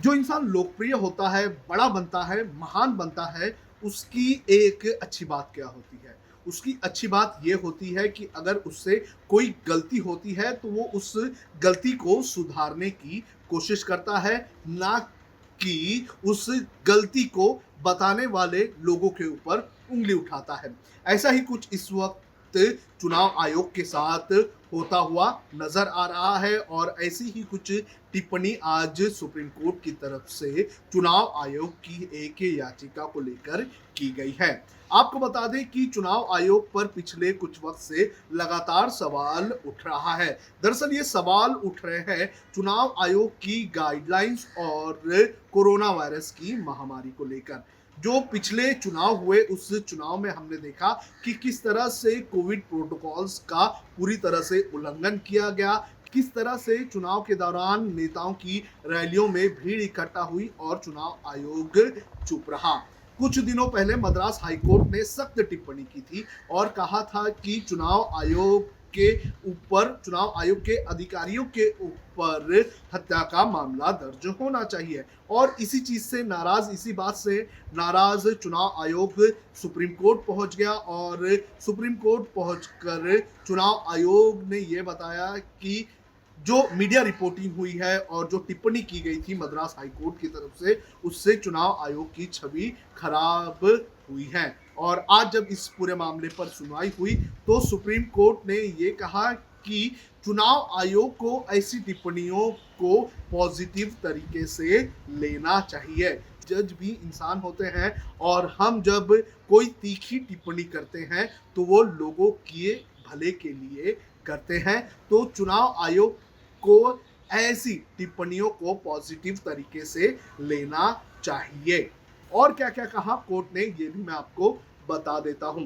जो इंसान लोकप्रिय होता है, बड़ा बनता है, महान बनता है, उसकी एक अच्छी बात क्या होती है? उसकी अच्छी बात ये होती है कि अगर उससे कोई गलती होती है, तो वो उस गलती को सुधारने की कोशिश करता है, ना कि उस गलती को बताने वाले लोगों के ऊपर उँगली उठाता है। ऐसा ही कुछ इस वक़्त चुनाव आयोग के साथ होता हुआ नज़र आ रहा है और ऐसी ही कुछ टिप्पणी आज सुप्रीम कोर्ट की तरफ से चुनाव आयोग की एक याचिका को लेकर की गई है। आपको बता दें कि चुनाव आयोग पर पिछले कुछ वक्त से लगातार सवाल उठ रहा है। दरअसल ये सवाल उठ रहे हैं चुनाव आयोग की गाइडलाइंस और कोरोना वायरस की महामारी को लेकर। जो पिछले चुनाव हुए उस चुनाव में हमने देखा कि किस तरह से कोविड प्रोटोकॉल्स का पूरी तरह से उल्लंघन किया गया, किस तरह से चुनाव के दौरान नेताओं की रैलियों में भीड़ इकट्ठा हुई और चुनाव आयोग चुप रहा। कुछ दिनों पहले मद्रास हाईकोर्ट ने सख्त टिप्पणी की थी और कहा था कि चुनाव आयोग के अधिकारियों के ऊपर हत्या का मामला दर्ज होना चाहिए। और इसी बात से नाराज चुनाव आयोग सुप्रीम कोर्ट पहुंच गया और सुप्रीम कोर्ट पहुंचकर चुनाव आयोग ने यह बताया कि जो मीडिया रिपोर्टिंग हुई है और जो टिप्पणी की गई थी मद्रास हाईकोर्ट की तरफ से, उससे चुनाव आयोग की छवि खराब हुई है। और आज जब इस पूरे मामले पर सुनवाई हुई तो सुप्रीम कोर्ट ने ये कहा कि चुनाव आयोग को ऐसी टिप्पणियों को पॉजिटिव तरीके से लेना चाहिए। जज भी इंसान होते हैं और हम जब कोई तीखी टिप्पणी करते हैं तो वो लोगों के भले के लिए करते हैं। तो चुनाव आयोग को ऐसी टिप्पणियों को पॉजिटिव तरीके से लेना चाहिए। और क्या क्या कहा कोर्ट ने, ये भी मैं आपको बता देता हूं।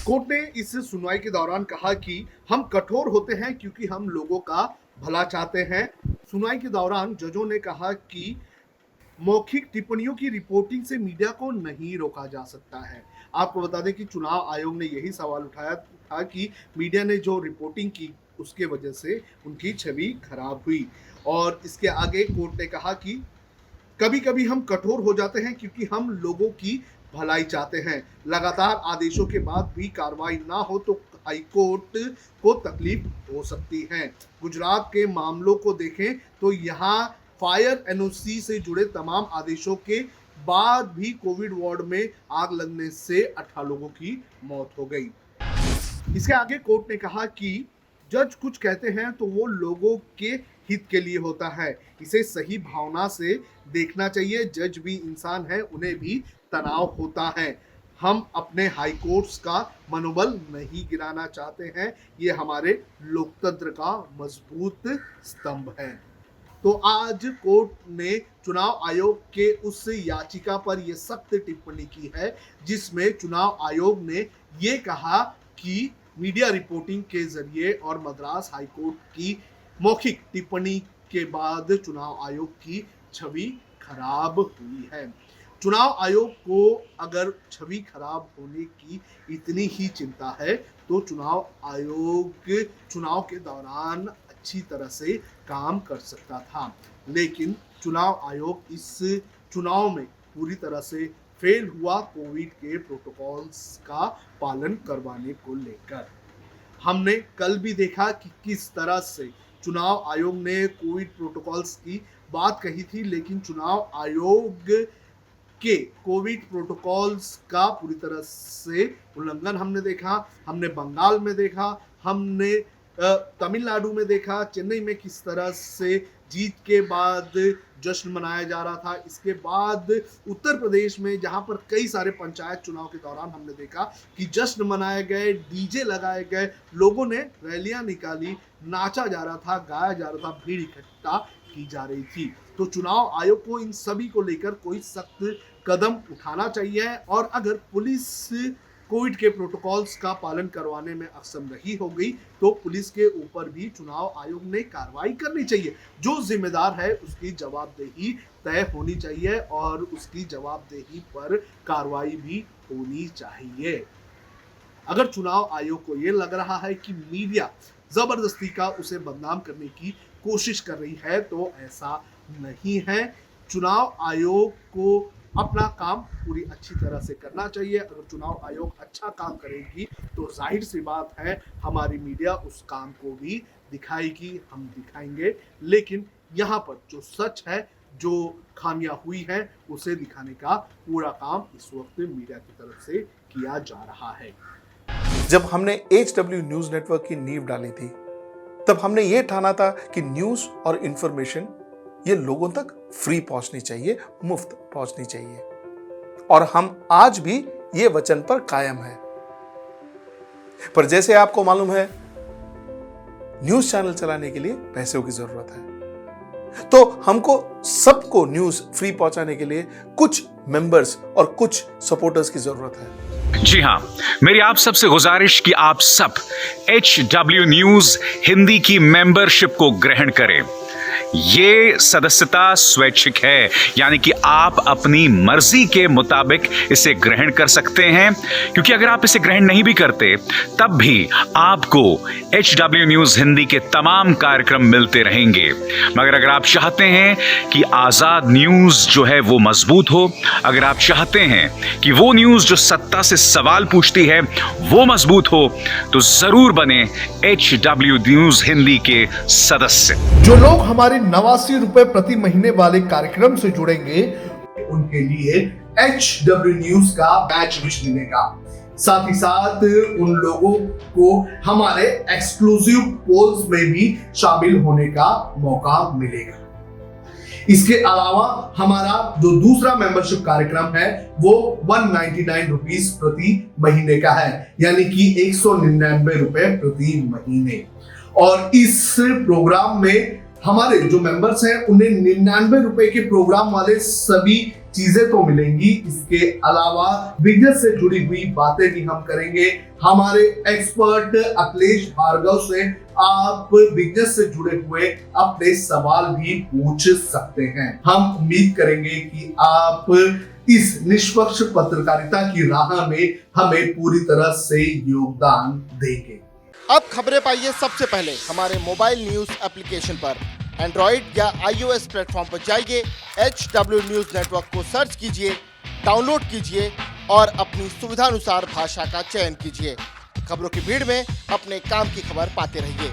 कोर्ट ने इस सुनवाई के दौरान कहा कि हम कठोर होते हैं क्योंकि हम लोगों का भला चाहते हैं। सुनवाई के दौरान जजों ने कहा कि मौखिक टिप्पणियों की रिपोर्टिंग से मीडिया को नहीं रोका जा सकता है। आपको बता दें कि चुनाव आयोग ने यही सवाल उठाया था कि मीडिया ने जो रिपोर्टिंग की उसके वजह से उनकी छवि खराब हुई। और इसके आगे कोर्ट ने कहा कि कभी कभी हम कठोर हो जाते हैं क्योंकि हम लोगों की भलाई चाहते हैं। लगातार आदेशों के बाद भी कार्रवाई ना हो तो हाईकोर्ट को तकलीफ हो सकती है। गुजरात के मामलों को देखें तो यहाँ फायर एनओसी से जुड़े तमाम आदेशों के बाद भी कोविड वार्ड में आग लगने से 18 लोगों की मौत हो गई। इसके आगे कोर्ट ने कहा कि जज कुछ कहते हैं तो वो लोगों के हित के लिए होता है, इसे सही भावना से देखना चाहिए। जज भी इंसान है, उन्हें भी तनाव होता है। हम अपने हाई कोर्ट्स का मनोबल नहीं गिराना चाहते हैं, ये हमारे लोकतंत्र का मजबूत स्तंभ है। तो आज कोर्ट ने चुनाव आयोग के उस याचिका पर यह सख्त टिप्पणी की है जिसमें चुनाव आयोग ने ये कहा कि मीडिया रिपोर्टिंग के जरिए और मद्रास हाईकोर्ट की मौखिक टिप्पणी के बाद चुनाव आयोग की छवि खराब हुई है। चुनाव आयोग को अगर छवि खराब होने की इतनी ही चिंता है तो चुनाव आयोग चुनाव के दौरान अच्छी तरह से काम कर सकता था, लेकिन चुनाव आयोग इस चुनाव में पूरी तरह से फेल हुआ कोविड के प्रोटोकॉल्स का पालन करवाने को लेकर। हमने कल भी देखा कि किस तरह से चुनाव आयोग ने कोविड प्रोटोकॉल्स की बात कही थी, लेकिन चुनाव आयोग के कोविड प्रोटोकॉल्स का पूरी तरह से उल्लंघन हमने देखा। हमने बंगाल में देखा, हमने तमिलनाडु में देखा, चेन्नई में किस तरह से जीत के बाद जश्न मनाया जा रहा था। इसके बाद उत्तर प्रदेश में जहां पर कई सारे पंचायत चुनाव के दौरान हमने देखा कि जश्न मनाए गए, डीजे लगाए गए, लोगों ने रैलियां निकाली, नाचा जा रहा था, गाया जा रहा था, भीड़ इकट्ठा की जा रही थी। तो चुनाव आयोग को इन सभी को लेकर कोई सख्त कदम उठाना चाहिए और अगर पुलिस कोविड के प्रोटोकॉल्स का पालन करवाने में अक्षम रही हो गई तो पुलिस के ऊपर भी चुनाव आयोग ने कार्रवाई करनी चाहिए। जो जिम्मेदार है उसकी जवाबदेही तय होनी चाहिए और उसकी जवाबदेही पर कार्रवाई भी होनी चाहिए। अगर चुनाव आयोग को यह लग रहा है कि मीडिया जबरदस्ती का उसे बदनाम करने की कोशिश कर रही है तो ऐसा नहीं है। चुनाव आयोग को अपना काम पूरी अच्छी तरह से करना चाहिए। अगर चुनाव आयोग अच्छा काम करेगी तो जाहिर सी बात है हमारी मीडिया उस काम को भी दिखाएगी, हम दिखाएंगे। लेकिन यहाँ पर जो सच है, जो खामियां हुई हैं, उसे दिखाने का पूरा काम इस वक्त मीडिया की तरफ से किया जा रहा है। जब हमने HW न्यूज नेटवर्क की नींव डाली थी, तब हमने ये ठाना था कि न्यूज और इंफॉर्मेशन ये लोगों तक फ्री पहुंचनी चाहिए, मुफ्त पहुंचनी चाहिए, और हम आज भी ये वचन पर कायम हैं। पर जैसे आपको मालूम है, न्यूज चैनल चलाने के लिए पैसों की जरूरत है, तो हमको सबको न्यूज फ्री पहुंचाने के लिए कुछ मेंबर्स और कुछ सपोर्टर्स की जरूरत है। जी हां, मेरी आप सबसे गुजारिश कि आप सब HW न्यूज हिंदी की मेंबरशिप को ग्रहण करें। ये सदस्यता स्वैच्छिक है, यानी कि आप अपनी मर्जी के मुताबिक इसे ग्रहण कर सकते हैं, क्योंकि अगर आप इसे ग्रहण नहीं भी करते तब भी आपको HW न्यूज हिंदी के तमाम कार्यक्रम मिलते रहेंगे। मगर अगर आप चाहते हैं कि आजाद न्यूज जो है वो मजबूत हो, अगर आप चाहते हैं कि वो न्यूज जो सत्ता से सवाल पूछती है वो मजबूत हो, तो जरूर बने HW न्यूज हिंदी के सदस्य। जो लोग हमारे 89 रुपए प्रति महीने वाले कार्यक्रम से जुड़ेंगे, उनके लिए HW न्यूज का बैच विश मिलेगा। साथ ही साथ उन लोगों को हमारे एक्सक्लूसिव पोल्स में भी शामिल होने का मौका मिलेगा। इसके अलावा हमारा जो दूसरा मेंबरशिप कार्यक्रम है वो 199 रुपीस प्रति महीने का है, यानी कि 199 रुपए प्रति महीने। और इस प्रोग्राम में हमारे जो मेंबर्स हैं उन्हें 99 रुपए के प्रोग्राम वाले सभी चीजें तो मिलेंगी। इसके अलावा बिजनेस से जुड़ी हुई बातें भी हम करेंगे। हमारे एक्सपर्ट अखिलेश भार्गव से आप बिजनेस से जुड़े हुए अपने सवाल भी पूछ सकते हैं। हम उम्मीद करेंगे कि आप इस निष्पक्ष पत्रकारिता की राह में हमें पूरी तरह से योगदान देंगे। अब खबरें पाइए सबसे पहले हमारे मोबाइल न्यूज एप्लीकेशन पर। एंड्रॉइड या iOS प्लेटफॉर्म पर जाइए, HW न्यूज नेटवर्क को सर्च कीजिए, डाउनलोड कीजिए और अपनी सुविधानुसार भाषा का चयन कीजिए। खबरों की भीड़ में अपने काम की खबर पाते रहिए।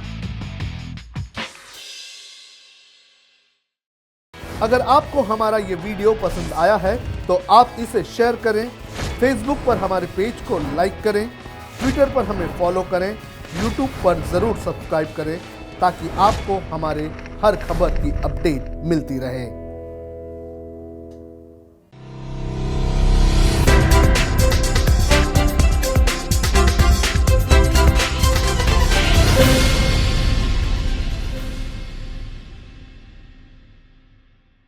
अगर आपको हमारा ये वीडियो पसंद आया है तो आप इसे शेयर करें, फेसबुक पर हमारे पेज को लाइक करें, ट्विटर पर हमें फॉलो करें, यूट्यूब पर जरूर सब्सक्राइब करें, ताकि आपको हमारे हर खबर की अपडेट मिलती रहे।